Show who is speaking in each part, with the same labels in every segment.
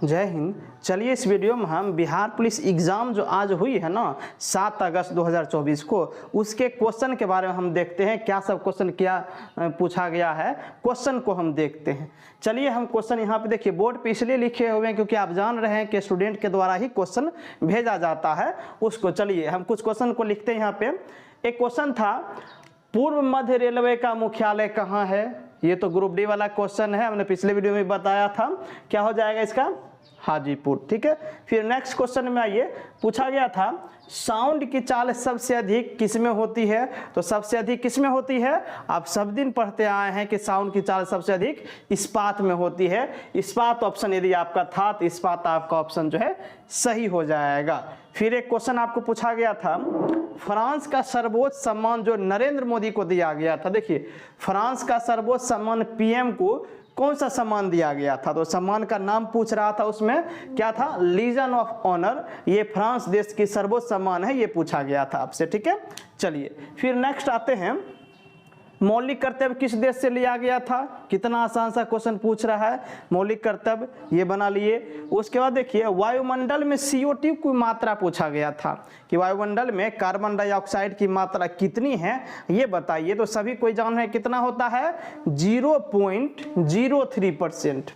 Speaker 1: जय हिंद। चलिए इस वीडियो में हम बिहार पुलिस एग्ज़ाम जो आज हुई है ना 7 अगस्त 2024 को, उसके क्वेश्चन के बारे में हम देखते हैं। क्या सब क्वेश्चन क्या पूछा गया है, क्वेश्चन को हम देखते हैं। चलिए हम क्वेश्चन यहाँ पे देखिए, बोर्ड पे इसलिए लिखे हुए हैं क्योंकि आप जान रहे हैं कि स्टूडेंट के द्वारा ही क्वेश्चन भेजा जाता है उसको। चलिए हम कुछ क्वेश्चन को लिखते हैं यहाँ पे। एक क्वेश्चन था, पूर्व मध्य रेलवे का मुख्यालय कहाँ है? ये तो ग्रुप डी वाला क्वेश्चन है, हमने पिछले वीडियो में बताया था। क्या हो जाएगा इसका? हाजीपुर। ठीक है। फिर नेक्स्ट क्वेश्चन में आइए, पूछा गया था साउंड की चाल सबसे अधिक किस में होती है? तो सबसे अधिक किस में होती है? आप सब दिन पढ़ते आए हैं कि साउंड की चाल सबसे अधिक इस्पात में होती है। इस्पात ऑप्शन यदि आपका था तो इस्पात आपका ऑप्शन जो है सही हो जाएगा। फिर एक क्वेश्चन आपको पूछा गया था, फ्रांस का सर्वोच्च सम्मान जो नरेंद्र मोदी को दिया गया था, देखिए फ्रांस का सर्वोच्च सम्मान पीएम को कौन सा सम्मान दिया गया था? तो सम्मान का नाम पूछ रहा था, उसमें क्या था? Legion of Honour. ये फ्रांस देश की सर्वोच्च सम्मान है, ये पूछा गया था आपसे। ठीक है। चलिए फिर नेक्स्ट आते हैं, मौलिक कर्तव्य किस देश से लिया गया था? कितना आसान सा क्वेश्चन पूछ रहा है। मौलिक कर्तव्य ये बना लिए। उसके बाद देखिए, वायुमंडल में CO2 की मात्रा पूछा गया था कि वायुमंडल में कार्बन डाइऑक्साइड की मात्रा कितनी है, ये बताइए। तो सभी कोई जान है कितना होता है? 0.03%।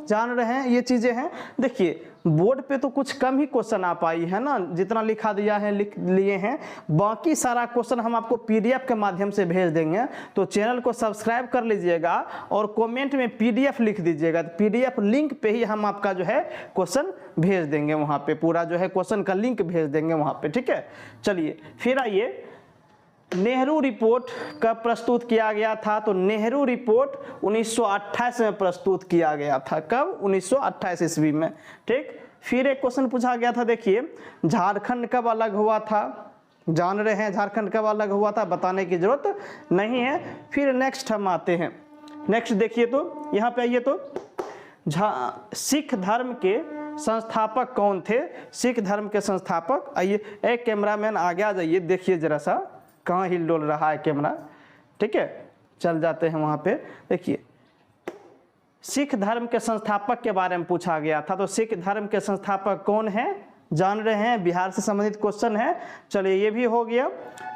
Speaker 1: जान रहे हैं ये चीजें हैं। देखिए बोर्ड पे तो कुछ कम ही क्वेश्चन आ पाई है ना, जितना लिखा दिया है लिख लिए हैं। बाकी सारा क्वेश्चन हम आपको PDF के माध्यम से भेज देंगे, तो चैनल को सब्सक्राइब कर लीजिएगा और कमेंट में PDF लिख दीजिएगा। तो PDF लिंक पे ही हम आपका जो है क्वेश्चन भेज देंगे, वहां पे पूरा जो है क्वेश्चन का लिंक भेज देंगे वहां पे। ठीक है। चलिए फिर आइए, नेहरू रिपोर्ट कब प्रस्तुत किया गया था? तो नेहरू रिपोर्ट 1928 में प्रस्तुत किया गया था। कब? 1928 ईस्वी में। ठीक। फिर एक क्वेश्चन पूछा गया था, देखिए झारखंड कब अलग हुआ था? जान रहे हैं झारखंड कब अलग हुआ था, बताने की जरूरत नहीं है। फिर नेक्स्ट हम आते हैं, नेक्स्ट देखिए तो यहाँ पे आइए तो, सिख धर्म के संस्थापक कौन थे? सिख धर्म के संस्थापक, आइए एक कैमरामैन आगे आ जाइए, देखिए जरा सा कहाँ हिल डोल रहा है कैमरा। ठीक है, चल जाते हैं वहां पे। देखिए सिख धर्म के संस्थापक के बारे में पूछा गया था, तो सिख धर्म के संस्थापक कौन है? जान रहे हैं, बिहार से संबंधित क्वेश्चन है। चलिए ये भी हो गया।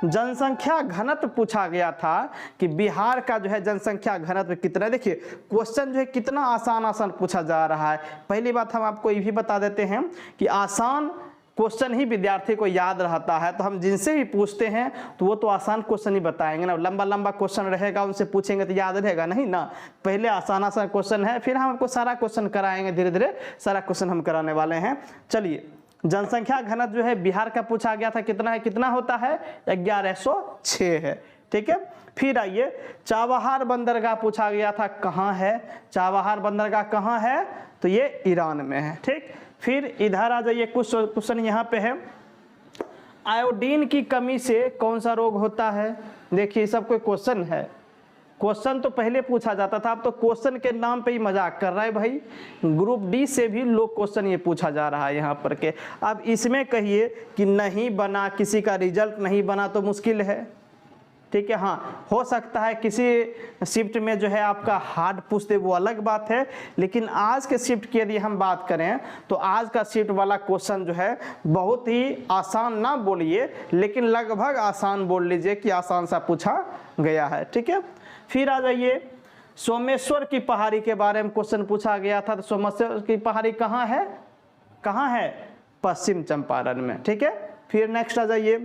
Speaker 1: जनसंख्या घनत्व पूछा गया था कि बिहार का जो है जनसंख्या घनत्व कितना है। देखिए क्वेश्चन जो है कितना आसान आसान पूछा जा रहा है। पहली बात हम आपको ये भी बता देते हैं कि आसान क्वेश्चन ही विद्यार्थी को याद रहता है, तो हम जिनसे भी पूछते हैं तो वो तो आसान क्वेश्चन ही बताएंगे ना। लंबा लंबा क्वेश्चन रहेगा, उनसे पूछेंगे तो याद रहेगा नहीं ना। पहले आसान आसान क्वेश्चन है, फिर हम आपको सारा क्वेश्चन कराएंगे, धीरे धीरे सारा क्वेश्चन हम कराने वाले हैं। चलिए जनसंख्या घनत्व जो है बिहार का पूछा गया था, कितना है? कितना होता है? 1106 है। ठीक है। फिर आइए, चाबहार बंदरगाह पूछा गया था, कहाँ है? चाबहार बंदरगाह कहाँ है? तो ये ईरान में है। ठीक। फिर इधर आ जाइए, कुछ क्वेश्चन यहाँ पे है, आयोडीन की कमी से कौन सा रोग होता है? देखिए सब कोई क्वेश्चन है, क्वेश्चन तो पहले पूछा जाता था, अब तो क्वेश्चन के नाम पे ही मजाक कर रहा है भाई। ग्रुप डी से भी लोग क्वेश्चन ये पूछा जा रहा है यहाँ पर के। अब इसमें कहिए कि नहीं बना, किसी का रिजल्ट नहीं बना तो मुश्किल है। ठीक है। हाँ, हो सकता है किसी शिफ्ट में जो है आपका हार्ड पूछ दे, वो अलग बात है। लेकिन आज के शिफ्ट की यदि हम बात करें तो आज का शिफ्ट वाला क्वेश्चन जो है बहुत ही आसान ना बोलिए, लेकिन लगभग आसान बोल लीजिए कि आसान सा पूछा गया है। ठीक है। फिर आ जाइए, सोमेश्वर की पहाड़ी के बारे में क्वेश्चन पूछा गया था, तो सोमेश्वर की पहाड़ी कहाँ है? कहाँ है? पश्चिम चंपारण में। ठीक है। फिर नेक्स्ट आ जाइए,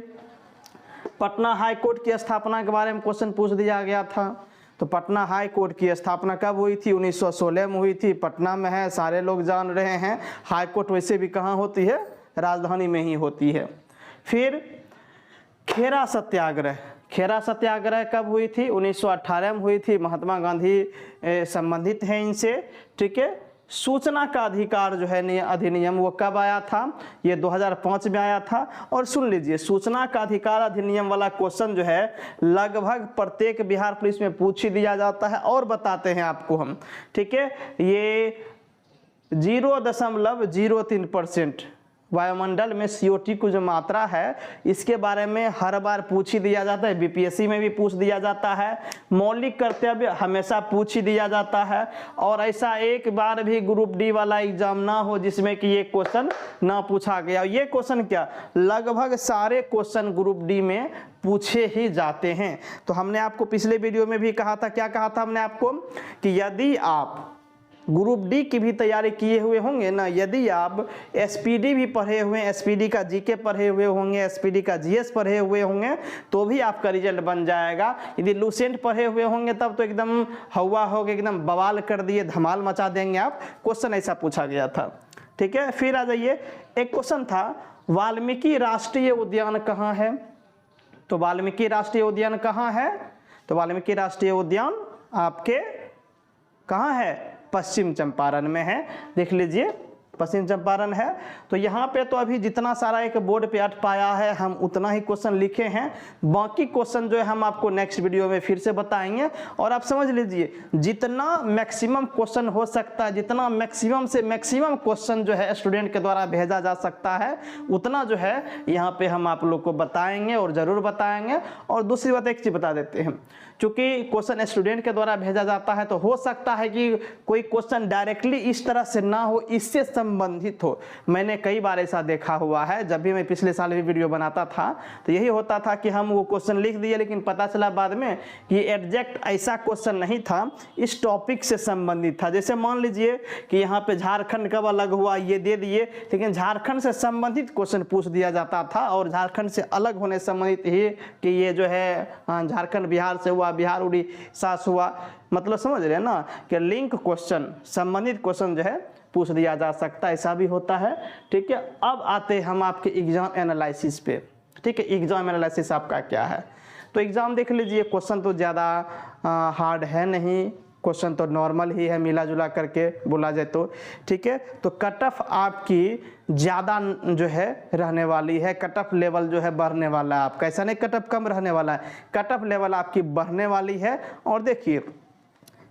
Speaker 1: पटना हाई कोर्ट की स्थापना के बारे में क्वेश्चन पूछ दिया गया था। तो पटना हाई कोर्ट की स्थापना कब हुई थी? 1916 में हुई थी। पटना में है, सारे लोग जान रहे हैं। हाई कोर्ट वैसे भी कहाँ होती है? राजधानी में ही होती है। फिर खेरा सत्याग्रह, खेरा सत्याग्रह कब हुई थी? 1918 में हुई थी। महात्मा गांधी संबंधित हैं इनसे। ठीक है। सूचना का अधिकार जो है अधिनियम, वो कब आया था? ये 2005 में आया था। और सुन लीजिए, सूचना का अधिकार अधिनियम वाला क्वेश्चन जो है लगभग प्रत्येक बिहार पुलिस में पूछ ही दिया जाता है, और बताते हैं आपको हम। ठीक है। ये 0.03% वायुमंडल में CO2 की जो मात्रा है इसके बारे में हर बार पूछ ही दिया जाता है, BPSC में भी पूछ दिया जाता है, मौलिक कर्तव्य हमेशा पूछ ही दिया जाता है। और ऐसा एक बार भी ग्रुप डी वाला एग्जाम ना हो जिसमें कि ये क्वेश्चन ना पूछा गया। ये क्वेश्चन क्या, लगभग सारे क्वेश्चन ग्रुप डी में पूछे ही जाते हैं। तो हमने आपको पिछले वीडियो में भी कहा था, क्या कहा था हमने आपको, कि यदि आप ग्रुप डी की भी तैयारी किए हुए होंगे ना, यदि आप SPD भी पढ़े हुए हैं, SPD का GK पढ़े हुए होंगे, SPD का GS पढ़े हुए होंगे, तो भी आपका रिजल्ट बन जाएगा। यदि लूसेंट पढ़े हुए होंगे तब तो एकदम हवा हो गए, एकदम बवाल कर दिए, धमाल मचा देंगे आप। क्वेश्चन ऐसा पूछा गया था, ठीक है। फिर आ जाइए, एक क्वेश्चन था, वाल्मीकि राष्ट्रीय उद्यान कहाँ है। तो वाल्मीकि राष्ट्रीय उद्यान कहाँ है, तो वाल्मीकि राष्ट्रीय उद्यान आपके कहाँ है, पश्चिम चंपारण में है। देख लीजिए, पश्चिम चंपारण है। तो यहाँ पे तो अभी जितना सारा एक बोर्ड पे अट पाया है हम उतना ही क्वेश्चन लिखे हैं, बाकी क्वेश्चन जो है हम आपको नेक्स्ट वीडियो में फिर से बताएंगे। और आप समझ लीजिए, जितना मैक्सिमम क्वेश्चन हो सकता है, जितना मैक्सिमम से मैक्सिमम क्वेश्चन जो है स्टूडेंट के द्वारा भेजा जा सकता है, उतना जो है यहाँ पे हम आप लोग को बताएंगे और ज़रूर बताएंगे। और दूसरी बात एक चीज़ बता देते हैं, चूँकि क्वेश्चन स्टूडेंट के द्वारा भेजा जाता है तो हो सकता है कि कोई क्वेश्चन डायरेक्टली इस तरह से ना हो, इससे संबंधित हो। मैंने कई बार ऐसा देखा हुआ है, जब भी मैं पिछले साल भी वीडियो बनाता था तो यही होता था कि हम वो क्वेश्चन लिख दिए, लेकिन पता चला बाद में कि एग्जैक्ट ऐसा क्वेश्चन नहीं था, इस टॉपिक से संबंधित था। जैसे मान लीजिए कि यहाँ पे झारखंड कब अलग हुआ ये दे दिए, लेकिन झारखंड से संबंधित क्वेश्चन पूछ दिया जाता था, और झारखंड से अलग होने संबंधित ही कि ये जो है झारखंड बिहार से हुआ, बिहार उड़ीसा से हुआ, मतलब समझ रहे हैं ना कि लिंक क्वेश्चन, संबंधित क्वेश्चन जो है पूछ दिया जा सकता है, ऐसा भी होता है, ठीक है। अब आते हैं हम आपके एग्जाम एनालिसिस पे, ठीक है। एग्जाम एनालिसिस आपका क्या है, तो एग्जाम देख लीजिए, क्वेश्चन तो ज़्यादा हार्ड है नहीं, क्वेश्चन तो नॉर्मल ही है, मिला जुला करके बोला जाए तो, ठीक है। तो कट ऑफ आपकी ज़्यादा जो है रहने वाली है, कट ऑफ लेवल जो है बढ़ने वाला है आपका, ऐसा नहीं कट ऑफ कम रहने वाला है, कट ऑफ लेवल आपकी बढ़ने वाली है। और देखिए,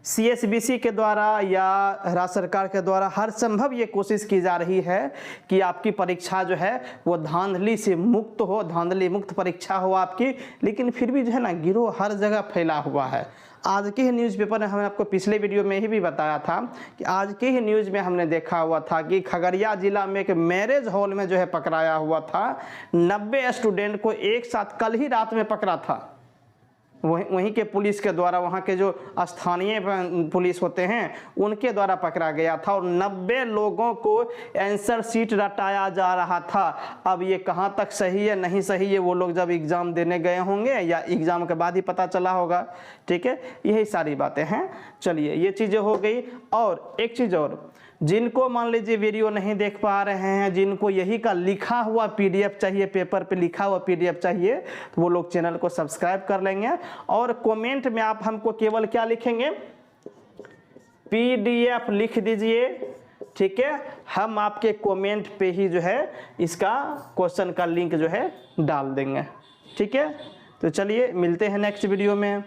Speaker 1: CSBC के द्वारा या राज्य सरकार के द्वारा हर संभव ये कोशिश की जा रही है कि आपकी परीक्षा जो है वो धांधली से मुक्त हो, धांधली मुक्त परीक्षा हो आपकी, लेकिन फिर भी जो है ना गिरोह हर जगह फैला हुआ है। आज के ही न्यूज़पेपर में हमने आपको पिछले वीडियो में ही भी बताया था कि आज के ही न्यूज़ में हमने देखा हुआ था कि खगड़िया जिला में एक मैरिज हॉल में जो है पकड़ाया हुआ था, 90 स्टूडेंट को एक साथ कल ही रात में पकड़ा था, वहीं के पुलिस के द्वारा, वहाँ के जो स्थानीय पुलिस होते हैं उनके द्वारा पकड़ा गया था, और 90 लोगों को आंसर शीट रटाया जा रहा था। अब ये कहाँ तक सही है नहीं सही है वो लोग जब एग्ज़ाम देने गए होंगे या एग्ज़ाम के बाद ही पता चला होगा, ठीक है। यही सारी बातें हैं। चलिए, ये चीज़ें हो गई। और एक चीज़ और, जिनको मान लीजिए वीडियो नहीं देख पा रहे हैं, जिनको यही का लिखा हुआ PDF चाहिए, पेपर पे लिखा हुआ PDF चाहिए, तो वो लोग चैनल को सब्सक्राइब कर लेंगे। और कमेंट में आप हमको केवल क्या लिखेंगे, PDF लिख दीजिए, ठीक है। हम आपके कमेंट पे ही जो है इसका क्वेश्चन का लिंक जो है डाल देंगे, ठीक है। तो चलिए मिलते हैं नेक्स्ट वीडियो में।